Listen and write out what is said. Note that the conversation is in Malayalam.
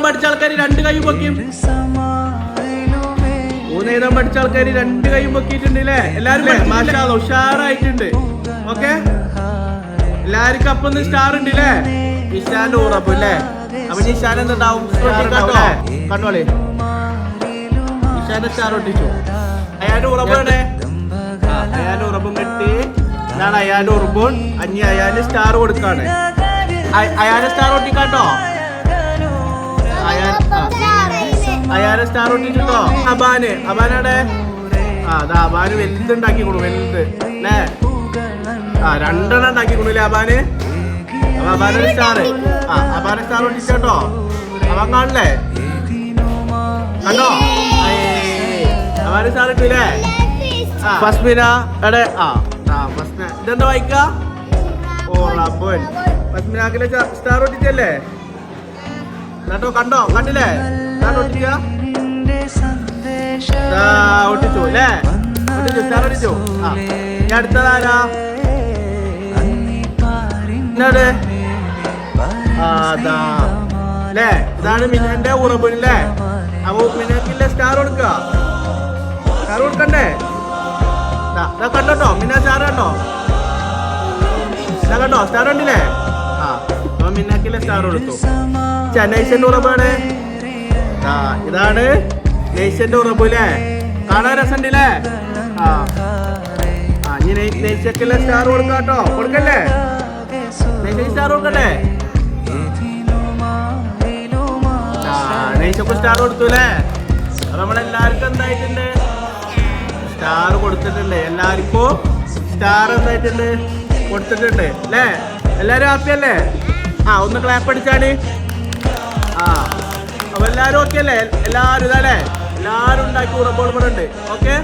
പഠിച്ച ആൾക്കാർ രണ്ട് കൈ പൊക്കിയും ഊന്നെഴുതാൻ പഠിച്ച ആൾക്കാർ രണ്ട് കൈയും പൊക്കിയിട്ടുണ്ട് അല്ലേ? എല്ലാരും മാഷാ അല്ലാഹ് ഉഷാറായിട്ടുണ്ട്. ഓക്കെ, എല്ലാവർക്കും അപ്പൊ സ്റ്റാർ ഉണ്ട് അല്ലേ? ഇഷാന്റെ ഉറപ്പ് അല്ലേ? അപ്പൊ ഇഷാൻ എന്തുണ്ടാവും? കണ്ടോളെ ഇഷാന്റെ സ്റ്റാർ ഒട്ടിച്ചു. അയാളുടെ ഉറപ്പാണ്, അയാളുടെ ഉറപ്പും കെട്ടി. ഇതാണ് അയാളുടെ ഉറപ്പും. അഞ്ഞി അയാളുടെ സ്റ്റാർ കൊടുക്കാണ്. അയാളുടെ സ്റ്റാർ ഒട്ടിക്കാട്ടോ. അയാളുടെ സ്റ്റാർ ഒട്ടിച്ചിട്ടോ. അബാനടെ അബാന് വലുതുണ്ടാക്കി കൊടു, വലുത് അല്ലേ? രണ്ടെണ്ണം ഉണ്ടാക്കി കൊടുല്ലേ അബാന്? അപ്പൊ അബാനൊരു സ്റ്റാർ, അബാനെ സ്റ്റാർ ഒട്ടിച്ചോട്ടോ. അബാൻ കാണില്ലേ? കണ്ടോ? അബാന് സ്റ്റാർ ഇട്ടില്ലേ? ഫസ്മിന എടെ ഫസ്മിന ഇതെന്താ വായിക്ക? ഓ റബ്ബൻ, ഫസ്മിനാക്കിലെ സ്റ്റാർ ഒട്ടിച്ചല്ലേ? കേട്ടോ, കണ്ടോ? കണ്ടില്ലേ? സ്റ്റാർ ഒട്ടിച്ച ഒട്ടിച്ചു അല്ലേ? ഒട്ടിച്ചു, സ്റ്റാർ ഒട്ടിച്ചു. ഇനി അടുത്തതാരാ? അല്ലേ? ഇതാണ് മിനന്റെ ഉറപ്പില്ലേ? അപ്പൊ മിനക്കില്ലേ സ്റ്റാർ കൊടുക്ക, സ്റ്റാർ കൊടുക്കണ്ടേ? കണ്ടോ മിന സ്റ്റാർ കണ്ടോ? കണ്ടോ സ്റ്റാർ ഉണ്ടല്ലേ? അപ്പൊ മിന്നക്കിലെ സ്റ്റാർ കൊടുത്തു. നൈഷന്റെ ഉറപ്പാണ്. ഇതാണ് നൈഷന്റെ ഉറപ്പ് അല്ലേ? കാണാൻ രസമുണ്ടല്ലേ? ഇനി നൈഷക്കിലെ സ്റ്റാർ കൊടുക്കാട്ടോ. കൊടുക്കല്ലേ? നൈഷക്ക് സ്റ്റാർ കൊടുക്കട്ടെ? നൈഷക്ക് സ്റ്റാർ കൊടുത്തു അല്ലേ? അപ്പൊ നമ്മളെല്ലാവർക്കും എന്തായിട്ടുണ്ട്? സ്റ്റാർ കൊടുത്തിട്ടുണ്ട്. എല്ലാവർക്കും സ്റ്റാർ എന്തായിട്ടുണ്ട്? കൊടുത്തിട്ടുണ്ട് അല്ലേ? എല്ലാരും ഹാപ്പി അല്ലേ? ഒന്ന് ക്ലാപ്പ് അടിച്ചാണ്. അപ്പൊ എല്ലാരും ഓക്കെ അല്ലേ? എല്ലാരും ഇതാല്ലേ? എല്ലാരും ഉണ്ടാക്കി ഉറപ്പോട് ഇവിടെ ഉണ്ട്. ഓക്കെ.